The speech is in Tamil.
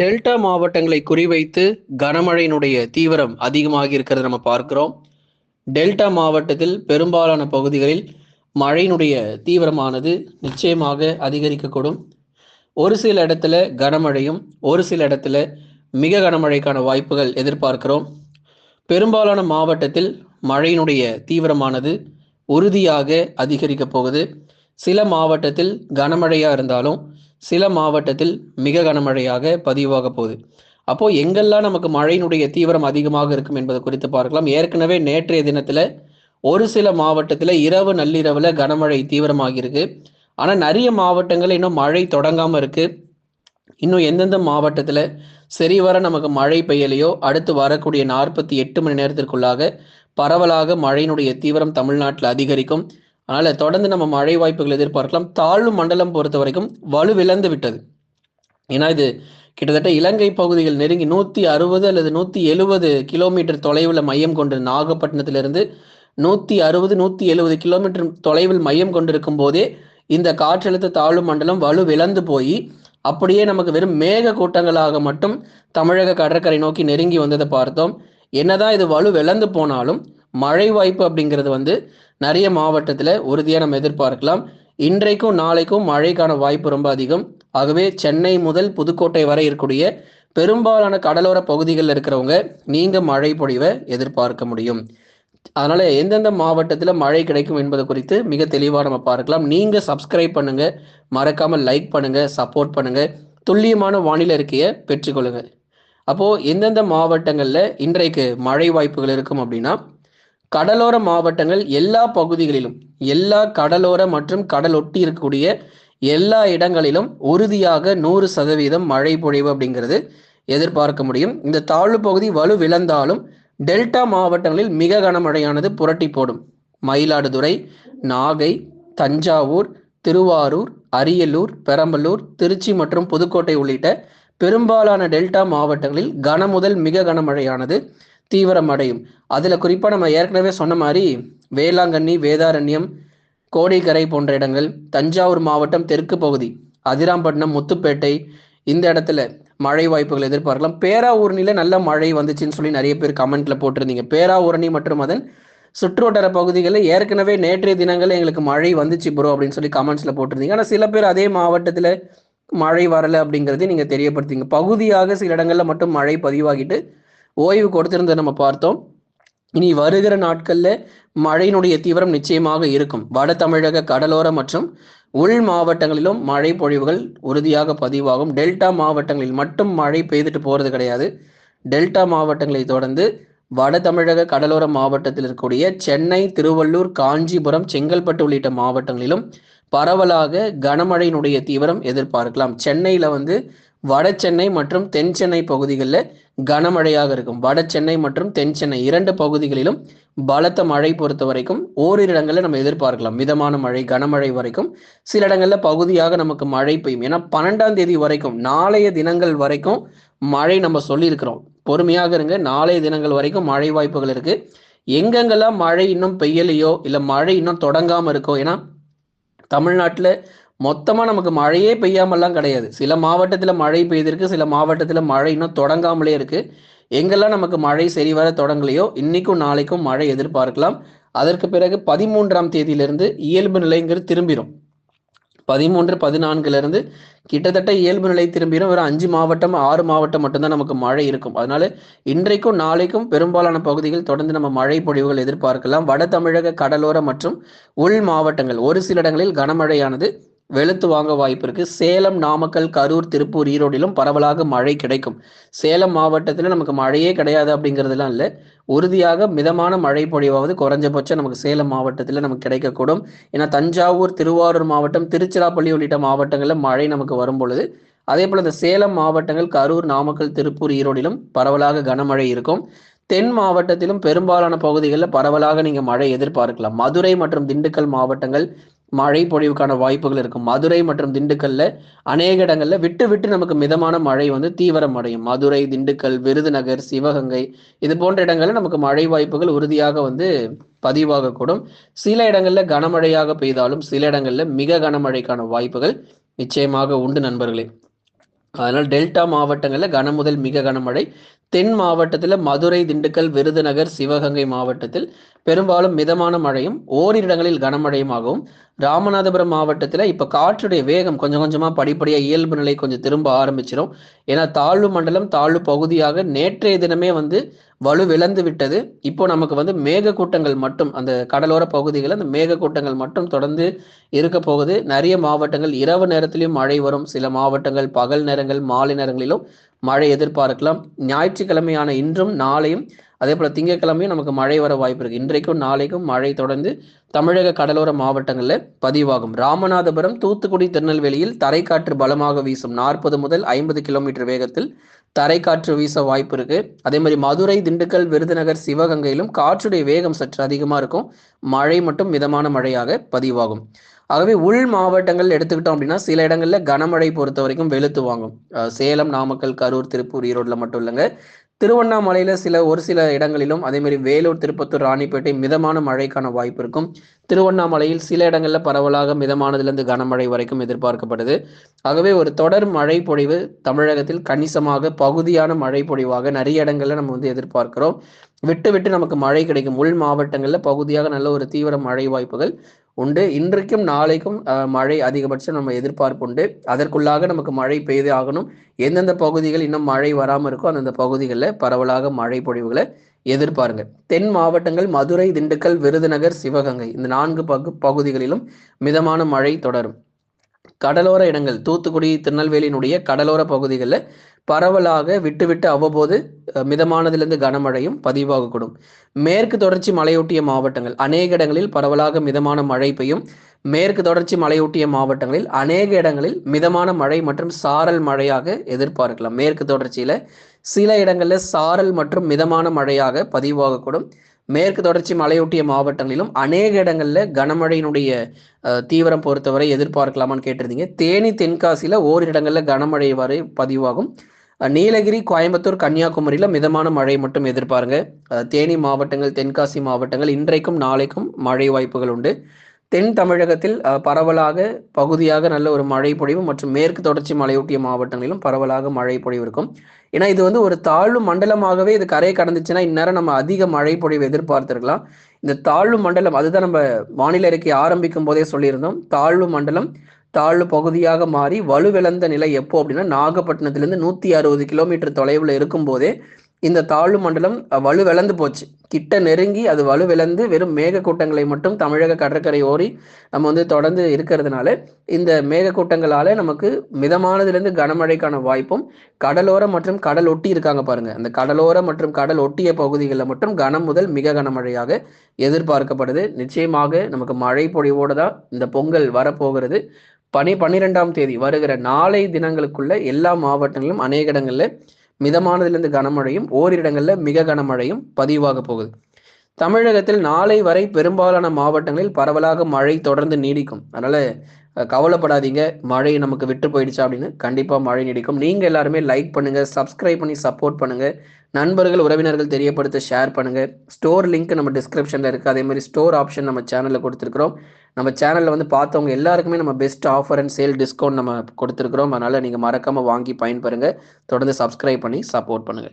டெல்டா மாவட்டங்களை குறிவைத்து கனமழையினுடைய தீவிரம் அதிகமாகி இருக்கிறத நம்ம பார்க்கிறோம். டெல்டா மாவட்டத்தில் பெரும்பாலான பகுதிகளில் மழையினுடைய தீவிரமானது நிச்சயமாக அதிகரிக்கக்கூடும். ஒரு சில இடத்துல கனமழையும், ஒரு சில இடத்துல மிக கனமழைக்கான வாய்ப்புகள் எதிர்பார்க்கிறோம். பெரும்பாலான மாவட்டத்தில் மழையினுடைய தீவிரமானது உறுதியாக அதிகரிக்கப் போகுது. சில மாவட்டத்தில் கனமழையா இருந்தாலும் சில மாவட்டத்தில் மிக கனமழையாக பதிவாக போகுது. அப்போ எங்கெல்லாம் நமக்கு மழையினுடைய தீவிரம் அதிகமாக இருக்கும் என்பது குறித்து பார்க்கலாம். ஏற்கனவே நேற்றைய தினத்துல ஒரு சில மாவட்டத்தில் இரவு நள்ளிரவுல கனமழை தீவிரமாகி இருக்கு. ஆனா நிறைய மாவட்டங்கள் இன்னும் மழை தொடங்காம இருக்கு. இன்னும் எந்தெந்த மாவட்டத்துல சரிவர நமக்கு மழை பெய்யலையோ அடுத்து வரக்கூடிய 48 மணி நேரத்திற்குள்ளாக பரவலாக மழையினுடைய தீவிரம் தமிழ்நாட்டில் அதிகரிக்கும். அதனால தொடர்ந்து நம்ம மழை வாய்ப்புகள் எதிர்பார்க்கலாம். தாழ்வு மண்டலம் பொறுத்த வரைக்கும் வலுவிழந்து விட்டது. ஏன்னா இது கிட்டத்தட்ட இலங்கை பகுதிகள் நெருங்கி 160 அல்லது 170 கிலோமீட்டர் தொலைவில் மையம் கொண்டு நாகப்பட்டினத்திலிருந்து 160 170 கிலோமீட்டர் தொலைவில் மையம் கொண்டிருக்கும் போதே இந்த காற்றழுத்த தாழ்வு மண்டலம் வலுவிழந்து போய் அப்படியே நமக்கு வெறும் மேக கூட்டங்களாக மட்டும் தமிழக கடற்கரை நோக்கி நெருங்கி வந்ததை பார்த்தோம். என்னதான் இது வலுவிழந்து போனாலும் மழை வாய்ப்பு அப்படிங்கிறது நிறைய மாவட்டத்தில் உறுதியாக நம்ம எதிர்பார்க்கலாம். இன்றைக்கும் நாளைக்கும் மழைக்கான வாய்ப்பு ரொம்ப அதிகம். ஆகவே சென்னை முதல் புதுக்கோட்டை வரை இருக்கக்கூடிய பெரும்பாலான கடலோர பகுதிகளில் இருக்கிறவங்க நீங்க மழை பொழிவை எதிர்பார்க்க முடியும். அதனால எந்தெந்த மாவட்டத்தில் மழை கிடைக்கும் என்பது குறித்து மிக தெளிவாக நம்ம பார்க்கலாம். நீங்க சப்ஸ்கிரைப் பண்ணுங்க, மறக்காம லைக் பண்ணுங்க, சப்போர்ட் பண்ணுங்க, துல்லியமான வானிலை அறிக்கையை பெற்றுக்கொள்ளுங்க. அப்போ எந்தெந்த மாவட்டங்கள்ல இன்றைக்கு மழை வாய்ப்புகள் இருக்கும் அப்படின்னா, கடலோர மாவட்டங்கள் எல்லா பகுதிகளிலும், எல்லா கடலோர மற்றும் கடல் ஒட்டி இருக்கக்கூடிய எல்லா இடங்களிலும் உறுதியாக 100% மழை பொழிவு அப்படிங்கிறது எதிர்பார்க்க முடியும். இந்த தாழ்வு பகுதி வலுவிழந்தாலும் டெல்டா மாவட்டங்களில் மிக கனமழையானது புரட்டி போடும். மயிலாடுதுறை, நாகை, தஞ்சாவூர், திருவாரூர், அரியலூர், பெரம்பலூர், திருச்சி மற்றும் புதுக்கோட்டை உள்ளிட்ட பெரும்பாலான டெல்டா மாவட்டங்களில் கன முதல் மிக கனமழையானது தீவிரமடையும். அதுல குறிப்பா நம்ம ஏற்கனவே சொன்ன மாதிரி வேளாங்கண்ணி, வேதாரண்யம், கோடிக்கரை போன்ற இடங்கள், தஞ்சாவூர் மாவட்டம் தெற்கு பகுதி, அதிராம்பட்டினம், முத்துப்பேட்டை, இந்த இடத்துல மழை வாய்ப்புகள் எதிர்பார்க்கலாம். பேராவூரணியில நல்ல மழை வந்துச்சுன்னு சொல்லி நிறைய பேர் கமெண்ட்ல போட்டிருந்தீங்க. பேராவூரணி மற்றும் அதன் சுற்றுவட்டார பகுதிகளில் ஏற்கனவே நேற்றைய தினங்கள் எங்களுக்கு மழை வந்துச்சு ப்ரோ அப்படின்னு சொல்லி கமெண்ட்ஸ்ல போட்டிருந்தீங்க. ஆனால் சில பேர் அதே மாவட்டத்தில் மழை வரலை அப்படிங்கிறதே நீங்க தெரியப்படுத்தீங்க. பகுதியாக சில இடங்கள்ல மட்டும் மழை பதிவாகிட்டு ஓய்வு கொடுத்திருந்ததை நம்ம பார்த்தோம். இனி வருகிற நாட்கள்ல மழையினுடைய தீவிரம் நிச்சயமாக இருக்கும். வட தமிழக கடலோர மற்றும் உள் மாவட்டங்களிலும் மழை பொழிவுகள் உறுதியாக பதிவாகும். டெல்டா மாவட்டங்களில் மட்டும் மழை பெய்துட்டு போறது கிடையாது. டெல்டா மாவட்டங்களை தொடர்ந்து வட தமிழக கடலோர மாவட்டத்தில் இருக்கக்கூடிய சென்னை, திருவள்ளூர், காஞ்சிபுரம், செங்கல்பட்டு உள்ளிட்ட மாவட்டங்களிலும் பரவலாக கனமழையினுடைய தீவிரம் எதிர்பார்க்கலாம். சென்னையில வட சென்னை மற்றும் தென் சென்னை பகுதிகளில் கனமழையாக இருக்கும். வட சென்னை மற்றும் தென் சென்னை இரண்டு பகுதிகளிலும் பலத்த மழை பொறுத்த வரைக்கும் ஓரிரு இடங்களில் நம்ம எதிர்பார்க்கலாம். மிதமான மழை, கனமழை வரைக்கும் சில இடங்கள்ல பகுதியாக நமக்கு மழை பெய்யும். ஏன்னா 12ஆம் தேதி வரைக்கும், நாளைய தினங்கள் வரைக்கும் மழை நம்ம சொல்லியிருக்கிறோம். பொறுமையாக இருங்க. நாளைய தினங்கள் வரைக்கும் மழை வாய்ப்புகள் இருக்கு. எங்கெங்கெல்லாம் மழை இன்னும் பெய்யலையோ இல்லை மழை இன்னும் தொடங்காம இருக்கோ, ஏன்னா தமிழ்நாட்டில் மொத்தமாக நமக்கு மழையே பெய்யாமல்லாம் கிடையாது. சில மாவட்டத்தில் மழை பெய்திருக்கு, சில மாவட்டத்தில் மழை இன்னும் தொடங்காமலே இருக்கு. எங்கெல்லாம் நமக்கு மழை சரிவர தொடங்கலையோ இன்னைக்கும் நாளைக்கும் மழை எதிர்பார்க்கலாம். அதற்கு பிறகு 13ஆம் தேதியிலிருந்து இயல்பு நிலைங்கிறது திரும்பிடும். 13, 14 கிட்டத்தட்ட இயல்பு நிலை திரும்பிடும். ஒரு 5 மாவட்டம் 6 மாவட்டம் மட்டும்தான் நமக்கு மழை இருக்கும். அதனால இன்றைக்கும் நாளைக்கும் பெரும்பாலான பகுதிகள் தொடர்ந்து நம்ம மழை பொழிவுகள் எதிர்பார்க்கலாம். வட தமிழக கடலோர மற்றும் உள் மாவட்டங்கள் ஒரு சில இடங்களில் கனமழையானது வெளுத்து வாங்க வாய்ப்பு இருக்கு. சேலம், நாமக்கல், கரூர், திருப்பூர், ஈரோடிலும் பரவலாக மழை கிடைக்கும். சேலம் மாவட்டத்தில் நமக்கு மழையே கிடையாது அப்படிங்கிறதுலாம் இல்லை. உறுதியாக மிதமான மழை பொழிவாவது குறைஞ்சபட்சம் நமக்கு சேலம் மாவட்டத்தில் நமக்கு கிடைக்கக்கூடும். ஏன்னா தஞ்சாவூர், திருவாரூர் மாவட்டம், திருச்சிராப்பள்ளி உள்ளிட்ட மாவட்டங்களில் மழை நமக்கு வரும் பொழுது, அதே போல இந்த சேலம் மாவட்டங்கள், கரூர், நாமக்கல், திருப்பூர், ஈரோடிலும் பரவலாக கனமழை இருக்கும். தென் மாவட்டத்திலும் பெரும்பாலான பகுதிகளில் பரவலாக நீங்க மழை எதிர்பார்க்கலாம். மதுரை மற்றும் திண்டுக்கல் மாவட்டங்கள் மழை பொழிவுக்கான வாய்ப்புகள் இருக்கும். மதுரை மற்றும் திண்டுக்கல்ல அநேக இடங்கள்ல விட்டு விட்டு நமக்கு மிதமான மழை தீவிரம் அடையும். மதுரை, திண்டுக்கல், விருதுநகர், சிவகங்கை இது போன்ற இடங்கள்ல நமக்கு மழை வாய்ப்புகள் உறுதியாக பதிவாகக்கூடும். சில இடங்கள்ல கனமழையாக பெய்தாலும் சில இடங்கள்ல மிக கனமழைக்கான வாய்ப்புகள் நிச்சயமாக உண்டு நண்பர்களே. அதனால் டெல்டா மாவட்டங்களில் கன முதல் மிக கனமழை. தென் மாவட்டத்தில் மதுரை, திண்டுக்கல், விருதுநகர், சிவகங்கை மாவட்டத்தில் பெரும்பாலும் மிதமான மழையும் ஓரிரு இடங்களில் கனமழையுமாகவும், ராமநாதபுரம் மாவட்டத்தில் இப்போ காற்றுடைய வேகம் கொஞ்சம் கொஞ்சமாக படிப்படியாக இயல்பு நிலை கொஞ்சம் திரும்ப ஆரம்பிச்சிடும். ஏன்னா தாழ்வு மண்டலம் தாழ்வு பகுதியாக நேற்றைய தினமே வலுவிழந்து விட்டது. இப்போ நமக்கு மேகக்கூட்டங்கள் மட்டும் அந்த கடலோர பகுதிகளில் அந்த மேகக்கூட்டங்கள் மட்டும் தொடர்ந்து இருக்க போகுது. நிறைய மாவட்டங்கள் இரவு நேரத்திலும் மழை வரும். சில மாவட்டங்கள் பகல் நேரங்கள் மாலை நேரங்களிலும் மழை எதிர்பார்க்கலாம். ஞாயிற்றுக்கிழமையான இன்றும் நாளையும் அதே போல திங்கட்கிழமையும் நமக்கு மழை வர வாய்ப்பு இருக்கு. இன்றைக்கும் நாளைக்கும் மழை தொடர்ந்து தமிழக கடலோர மாவட்டங்களில் பதிவாகும். ராமநாதபுரம், தூத்துக்குடி, திருநெல்வேலியில் தரைக்காற்று பலமாக வீசும். 40 முதல் 50 கிலோமீட்டர் வேகத்தில் தரைக்காற்று வீச வாய்ப்பு இருக்கு. அதே மாதிரி மதுரை, திண்டுக்கல், விருதுநகர், சிவகங்கையிலும் காற்றுடைய வேகம் சற்று அதிகமா இருக்கும். மழை மட்டும் மிதமான மழையாக பதிவாகும். ஆகவே உள் மாவட்டங்கள் எடுத்துக்கிட்டோம் அப்படின்னா சில இடங்கள்ல கனமழை பொறுத்த வரைக்கும் வெளுத்து வாங்கும். சேலம், நாமக்கல், கரூர், திருப்பூர், ஈரோடுல மட்டும் இல்லைங்க, திருவண்ணாமலையில ஒரு சில இடங்களிலும், அதே மாதிரி வேலூர், திருப்பத்தூர், ராணிப்பேட்டை மிதமான மழைக்கான வாய்ப்பு இருக்கும். திருவண்ணாமலையில் சில இடங்கள்ல பரவலாக மிதமானதிலிருந்து கனமழை வரைக்கும் எதிர்பார்க்கப்படுது. ஆகவே ஒரு தொடர் மழை பொழிவு தமிழகத்தில் கணிசமாக பகுதியான மழை பொழிவாக நிறைய இடங்கள்ல நம்ம எதிர்பார்க்கிறோம். விட்டு விட்டு நமக்கு மழை கிடைக்கும். உள் மாவட்டங்கள்ல பகுதியாக நல்ல ஒரு தீவிர மழை வாய்ப்புகள் உண்டு. இன்றைக்கும் நாளைக்கும் மழை அதிகபட்சம் நம்ம எதிர்பார்ப்பு உண்டு. அதற்குள்ளாக நமக்கு மழை பெய்தே ஆகணும். எந்தெந்த பகுதிகள் இன்னும் மழை வராமல் இருக்கோ அந்தந்த பகுதிகளில் பரவலாக மழை பொழிவுகளை எதிர்பாருங்க. தென் மாவட்டங்கள் மதுரை, திண்டுக்கல், விருதுநகர், சிவகங்கை இந்த 4 பகுதிகளிலும் மிதமான மழை தொடரும். கடலோர இடங்கள் தூத்துக்குடி, திருநெல்வேலியினுடைய கடலோர பகுதிகளில் பரவலாக விட்டு விட்டு அவ்வப்போது மிதமானதிலிருந்து கனமழையும் பதிவாகக்கூடும். மேற்கு தொடர்ச்சி மலையொட்டிய மாவட்டங்கள் அநேக இடங்களில் பரவலாக மிதமான மழை பெய்யும். மேற்கு தொடர்ச்சி மலையொட்டிய மாவட்டங்களில் அநேக இடங்களில் மிதமான மழை மற்றும் சாரல் மழையாக எதிர்பார்க்கலாம். மேற்கு தொடர்ச்சியில சில இடங்களில் சாரல் மற்றும் மிதமான மழையாக பதிவாகக்கூடும். மேற்கு தொடர்ச்சி மலையொட்டிய மாவட்டங்களிலும் அநேக இடங்கள்ல கனமழையினுடைய தீவிரம் பொறுத்தவரை எதிர்பார்க்கலாமான்னு கேட்டிருந்தீங்க. தேனி, தென்காசியில ஓரிரு இடங்கள்ல கனமழை வரை பதிவாகும். நீலகிரி, கோயம்புத்தூர், கன்னியாகுமரியில மிதமான மழை மட்டும் எதிர்பாருங்க. தேனி மாவட்டங்கள், தென்காசி மாவட்டங்கள் இன்றைக்கும் நாளைக்கும் மழை வாய்ப்புகள் உண்டு. தென் தமிழகத்தில் பரவலாக பகுதியாக நல்ல ஒரு மழை பொழிவு மற்றும் மேற்கு தொடர்ச்சி மலையொட்டிய மாவட்டங்களிலும் பரவலாக மழை பொழிவு இருக்கும். ஏன்னா இது ஒரு தாழ்வு மண்டலமாகவே இது கரையை கடந்துச்சுன்னா இந்நேரம் நம்ம அதிக மழை பொழிவு எதிர்பார்த்திருக்கலாம். இந்த தாழ்வு மண்டலம் அதுதான் நம்ம வானிலை அறிக்கை ஆரம்பிக்கும் போதே சொல்லியிருந்தோம். தாழ்வு மண்டலம் தாழ்வு பகுதியாக மாறி வலுவிழந்த நிலை எப்போ அப்படின்னா நாகப்பட்டினத்திலிருந்து 160 கிலோமீட்டர் தொலைவில் இருக்கும் போதே இந்த தாழ்வு மண்டலம் வலுவிழந்து போச்சு. கிட்ட நெருங்கி அது வலுவிழந்து வெறும் மேகக்கூட்டங்களை மட்டும் தமிழக கடற்கரை ஓரி நம்ம தொடர்ந்து இருக்கிறதுனால இந்த மேகக்கூட்டங்களால நமக்கு மிதமானதிலிருந்து கனமழைக்கான வாய்ப்பும், கடலோர மற்றும் கடல் ஒட்டி இருக்காங்க பாருங்க, அந்த கடலோர மற்றும் கடல் ஒட்டிய பகுதிகளில் மட்டும் கனம் முதல் மிக கனமழையாக எதிர்பார்க்கப்படுது. நிச்சயமாக நமக்கு மழை பொழிவோடு தான் இந்த பொங்கல் வரப்போகிறது. 12ஆம் தேதி வருகிற நாளை தினங்களுக்குள்ள எல்லா மாவட்டங்களிலும் அநேக இடங்கள்ல மிதமானதிலிருந்து கனமழையும் ஓரிரு இடங்கள்ல மிக கனமழையும் பதிவாக போகுது. தமிழகத்தில் நாளை வரை பெரும்பாலான மாவட்டங்களில் பரவலாக மழை தொடர்ந்து நீடிக்கும். அதனால கவலைப்படாதீங்க, மழை நமக்கு விட்டு போயிடுச்சா அப்படின்னு. கண்டிப்பா மழை நீடிக்கும். நீங்க எல்லாருமே லைக் பண்ணுங்க, சப்ஸ்கிரைப் பண்ணி சப்போர்ட் பண்ணுங்க, நண்பர்கள் உறவினர்கள் தெரியப்படுத்த ஷேர் பண்ணுங்க. ஸ்டோர் லிங்க் நம்ம டிஸ்கிரிப்ஷன்ல இருக்கு. அதே மாதிரி ஸ்டோர் ஆப்ஷன் நம்ம சேனல்ல கொடுத்துருக்கிறோம். நம்ம சேனல்ல பார்த்தவங்க எல்லாருக்குமே நம்ம best offer and sale discount நம்ம கொடுத்துருக்கிறோம். அதனால நீங்க மறக்காம வாங்கி பயன்பெறுங்க. தொடர்ந்து சப்ஸ்கிரைப் பண்ணி சப்போர்ட் பண்ணுங்க.